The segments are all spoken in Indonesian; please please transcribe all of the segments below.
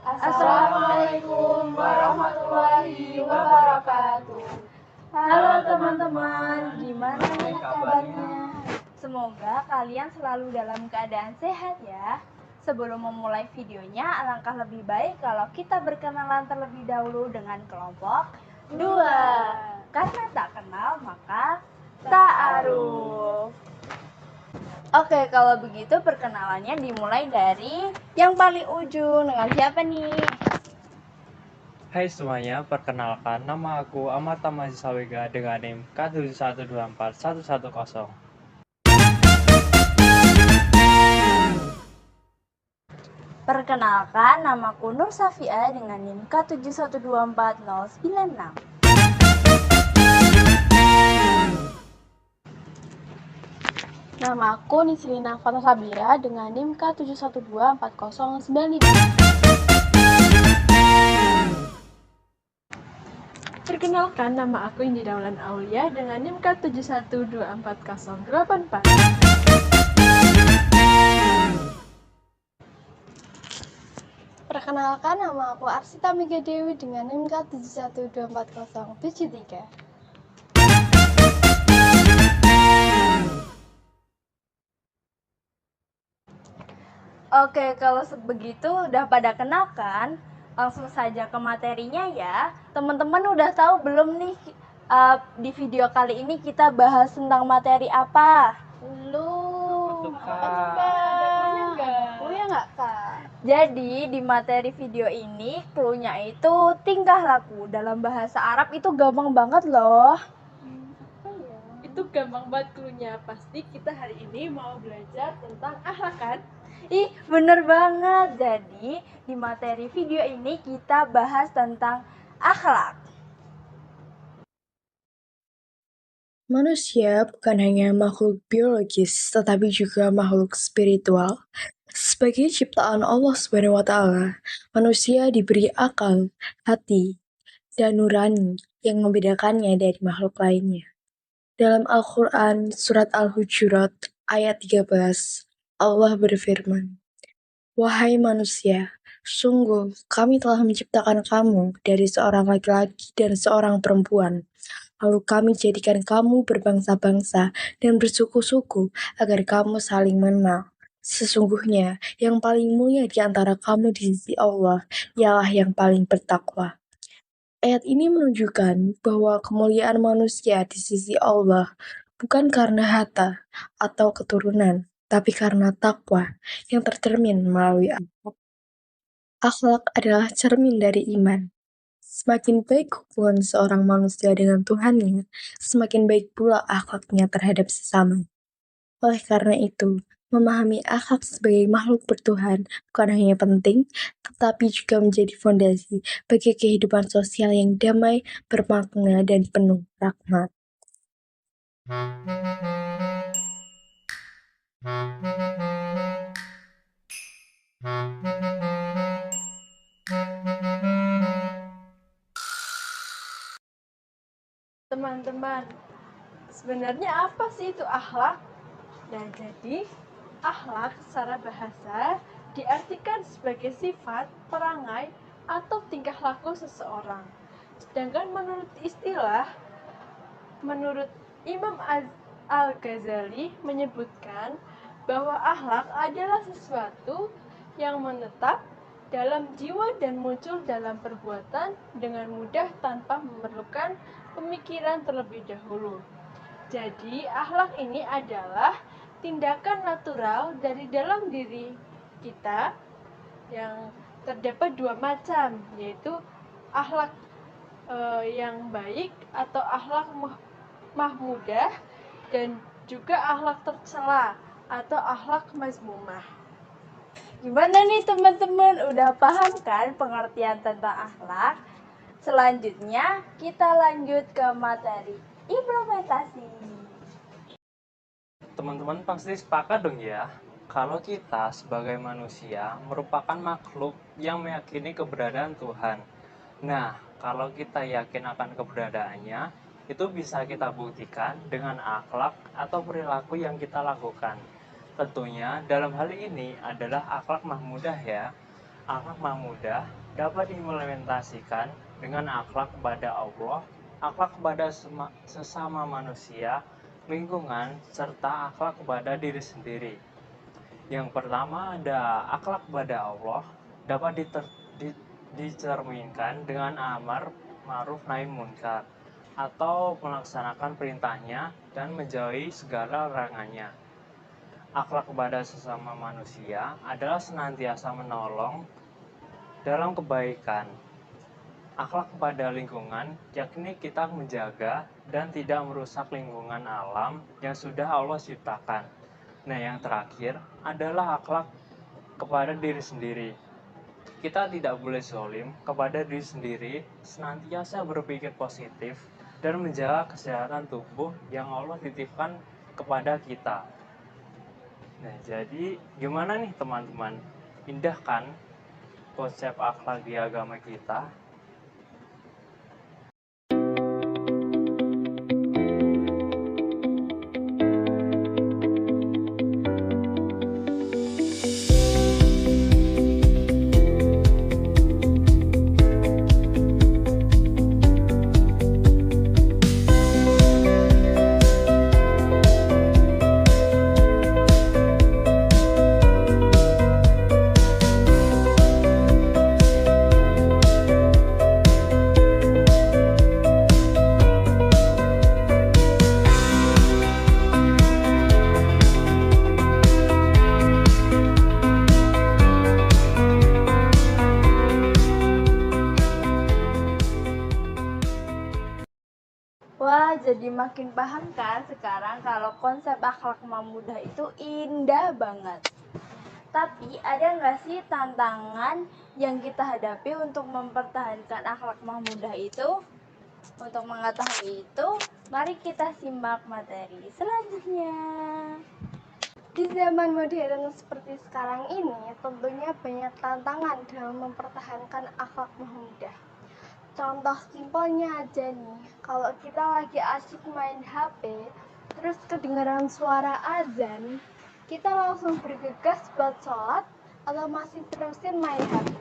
Assalamualaikum warahmatullahi wabarakatuh. Halo teman-teman, gimana nih kabarnya? Semoga kalian selalu dalam keadaan sehat ya. Sebelum memulai videonya, alangkah lebih baik kalau kita berkenalan terlebih dahulu dengan kelompok 2. Karena tak kenal maka ta'aruf. Oke, kalau begitu perkenalannya dimulai dari yang paling ujung. Dengan siapa nih? Hai semuanya, perkenalkan nama aku Ahmad Tamazi Sawega dengan NIM K7124110. Perkenalkan, namaku Nur Safia dengan NIM K7124096. Nama aku Nislina Fata Sabira dengan NIM K7124095. Perkenalkan, nama aku Indi Daulan Aulia dengan NIM K7124084. Perkenalkan, nama aku Arsita Mega Dewi dengan NIM K7124073. Oke, kalau begitu udah pada kenal kan? Langsung saja ke materinya ya. Teman-teman udah tahu belum nih di video kali ini kita bahas tentang materi apa? Belum. Ada nggak, Kak? Jadi di materi video ini cluenya itu tingkah laku. Dalam bahasa Arab itu gampang banget loh. Itu gampang banget cluenya. Pasti kita hari ini mau belajar tentang akhlak kan? Ih, bener banget. Jadi di materi video ini kita bahas tentang akhlak. Manusia bukan hanya makhluk biologis, tetapi juga makhluk spiritual. Sebagai ciptaan Allah SWT, manusia diberi akal, hati, dan nurani yang membedakannya dari makhluk lainnya. Dalam Al-Quran, surat Al-Hujurat, ayat 13, Allah berfirman, "Wahai manusia, sungguh kami telah menciptakan kamu dari seorang laki-laki dan seorang perempuan. Lalu kami jadikan kamu berbangsa-bangsa dan bersuku-suku agar kamu saling mengenal. Sesungguhnya yang paling mulia di antara kamu di sisi Allah ialah yang paling bertakwa." Ayat ini menunjukkan bahwa kemuliaan manusia di sisi Allah bukan karena harta atau keturunan, tapi karena takwa yang tercermin melalui akhlak. Akhlak adalah cermin dari iman. Semakin baik hubungan seorang manusia dengan Tuhannya, semakin baik pula akhlaknya terhadap sesama. Oleh karena itu, memahami akhlak sebagai makhluk bertuhan bukan hanya penting, tetapi juga menjadi fondasi bagi kehidupan sosial yang damai, bermakna, dan penuh rahmat. Teman-teman, sebenarnya apa sih itu akhlak? Nah, jadi akhlak secara bahasa diartikan sebagai sifat, perangai, atau tingkah laku seseorang. Sedangkan menurut Imam Al-Ghazali menyebutkan bahwa akhlak adalah sesuatu yang menetap dalam jiwa dan muncul dalam perbuatan dengan mudah tanpa memerlukan pemikiran terlebih dahulu. Jadi, akhlak ini adalah tindakan natural dari dalam diri kita yang terdapat dua macam, yaitu akhlak yang baik atau akhlak mahmudah dan juga akhlak tercela atau akhlak mazmumah. Gimana nih teman-teman? Udah paham kan pengertian tentang akhlak? Selanjutnya, kita lanjut ke materi implementasi. Teman-teman pasti sepakat dong ya, kalau kita sebagai manusia merupakan makhluk yang meyakini keberadaan Tuhan. Nah, kalau kita yakin akan keberadaannya, itu bisa kita buktikan dengan akhlak atau perilaku yang kita lakukan. Tentunya dalam hal ini adalah akhlak mahmudah ya. Akhlak mahmudah dapat diimplementasikan dengan akhlak kepada Allah, akhlak kepada sesama manusia, lingkungan, serta akhlak kepada diri sendiri. Yang pertama ada akhlak kepada Allah, dapat dicerminkan dengan amar ma'ruf nahi munkar, atau melaksanakan perintahnya dan menjauhi segala larangannya. Akhlak kepada sesama manusia adalah senantiasa menolong dalam kebaikan. Akhlak kepada lingkungan, yakni kita menjaga dan tidak merusak lingkungan alam yang sudah Allah ciptakan. Nah, yang terakhir adalah akhlak kepada diri sendiri. Kita tidak boleh zalim kepada diri sendiri, senantiasa berpikir positif dan menjaga kesehatan tubuh yang Allah titipkan kepada kita. Nah, jadi gimana nih teman-teman? Indah kan konsep akhlak di agama kita? Wah, jadi makin paham kan sekarang kalau konsep akhlak mahmudah itu indah banget. Tapi ada nggak sih tantangan yang kita hadapi untuk mempertahankan akhlak mahmudah itu? Untuk mengetahui itu, mari kita simak materi selanjutnya. Di zaman modern seperti sekarang ini, tentunya banyak tantangan dalam mempertahankan akhlak mahmudah. Contoh simpelnya aja nih, kalau kita lagi asyik main HP, terus kedengaran suara azan, kita langsung bergegas buat sholat atau masih terusin main HP?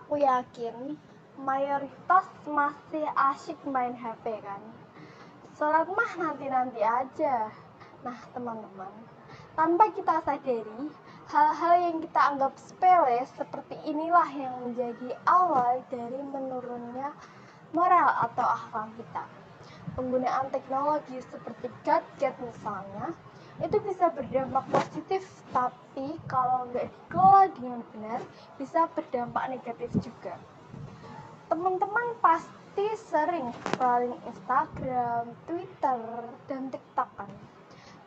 Aku yakin mayoritas masih asyik main HP kan. Sholat mah nanti-nanti aja. Nah teman-teman, tanpa kita sadari, hal-hal yang kita anggap sepele seperti inilah yang menjadi awal dari menurunnya moral atau akhlak kita. Penggunaan teknologi seperti gadget misalnya, itu bisa berdampak positif, tapi kalau nggak dikelola dengan benar, bisa berdampak negatif juga. Teman-teman pasti sering scrolling Instagram, Twitter, dan TikTok kan.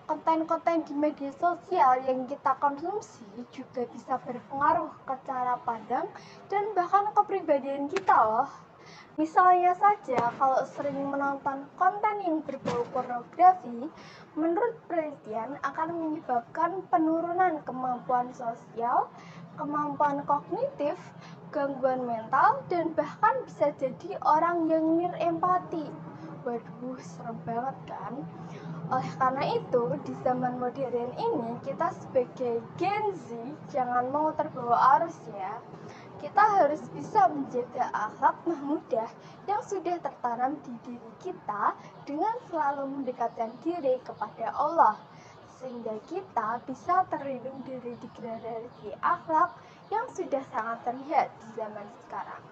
Konten-konten di media sosial yang kita konsumsi juga bisa berpengaruh ke cara pandang dan bahkan kepribadian kita loh. Misalnya saja kalau sering menonton konten yang berbau pornografi, menurut penelitian akan menyebabkan penurunan kemampuan sosial, kemampuan kognitif, gangguan mental, dan bahkan bisa jadi orang yang nirempati. Waduh, serem banget kan? Oleh karena itu, di zaman modern ini, kita sebagai Gen Z jangan mau terbawa arus ya. Kita harus bisa menjaga akhlak mahmudah yang sudah tertanam di diri kita dengan selalu mendekatkan diri kepada Allah, sehingga kita bisa terlindung dari degradasi akhlak yang sudah sangat terlihat di zaman sekarang.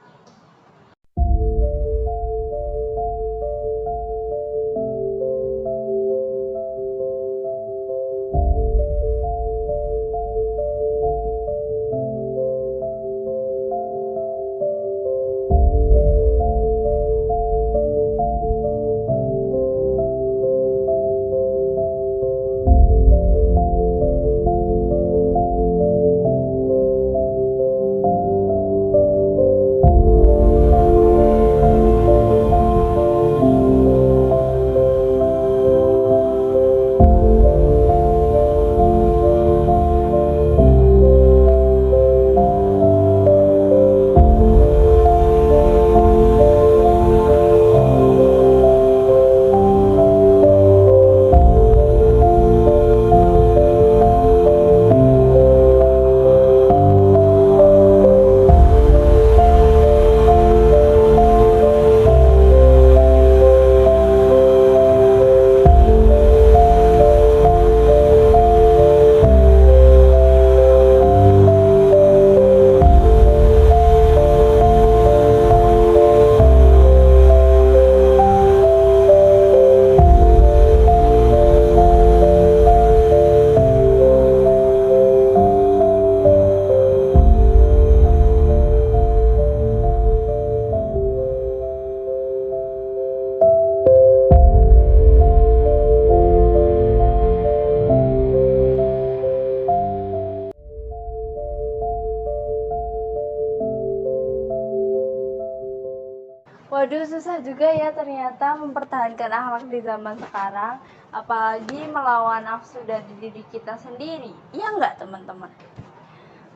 Waduh, susah juga ya ternyata mempertahankan akhlak di zaman sekarang, apalagi melawan nafsu dari diri kita sendiri. Iya nggak teman-teman?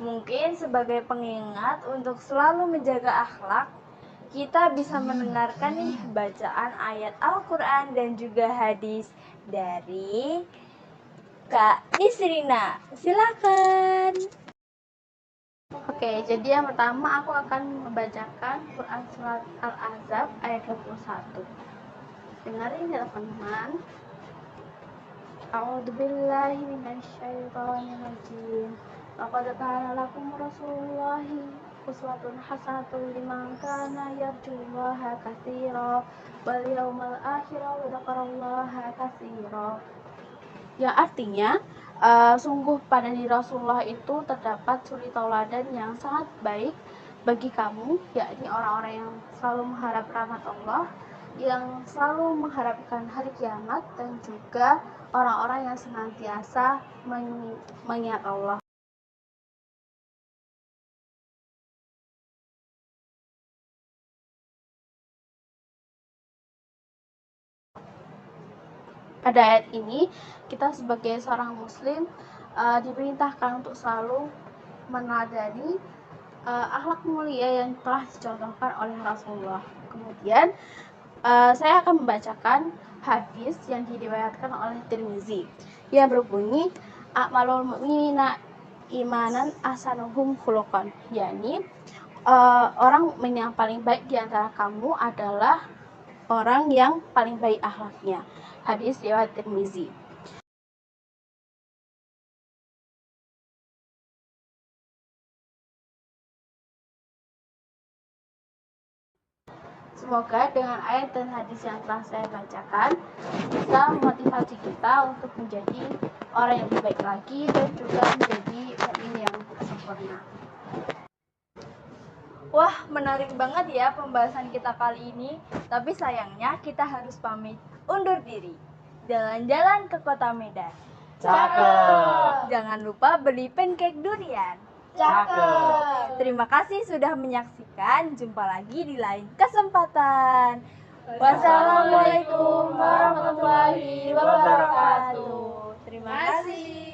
Mungkin sebagai pengingat untuk selalu menjaga akhlak, kita bisa mendengarkan nih bacaan ayat Al-Quran dan juga hadis dari Kak Nisrina. Silakan. Oke, jadi yang pertama aku akan membacakan Quran Surat Al-Ahzab ayat 21. Dengerin ya teman-teman. A'udzubillahi minasyaitonirrajim. Laqad kana lakum Rasulullahi uswatun hasanatun liman kana yarjullaha katsira wal yawmal akhir wa dzakarallaha katsira. Yang artinya sungguh pada diri Rasulullah itu terdapat suri tauladan yang sangat baik bagi kamu, yakni orang-orang yang selalu mengharap rahmat Allah, yang selalu mengharapkan hari kiamat, dan juga orang-orang yang senantiasa mengingat Allah. Pada ayat ini, kita sebagai seorang muslim diperintahkan untuk selalu meneladani akhlak mulia yang telah dicontohkan oleh Rasulullah. Kemudian saya akan membacakan hadis yang diriwayatkan oleh Tirmizi yang berbunyi a'malul mu'minina imanan ahsanuhum khuluqan, yakni orang yang paling baik di antara kamu adalah orang yang paling baik akhlaknya. Hadis riwayat Tirmizi. Semoga dengan ayat dan hadis yang telah saya bacakan bisa memotivasi kita untuk menjadi orang yang lebih baik lagi dan juga menjadi mukmin yang sempurna. Wah, menarik banget ya pembahasan kita kali ini. Tapi sayangnya kita harus pamit undur diri. Jalan-jalan ke kota Medan. Cakep. Jangan lupa beli pancake durian. Cakep. Terima kasih sudah menyaksikan. Jumpa lagi di lain kesempatan. Wassalamualaikum warahmatullahi wabarakatuh. Terima kasih.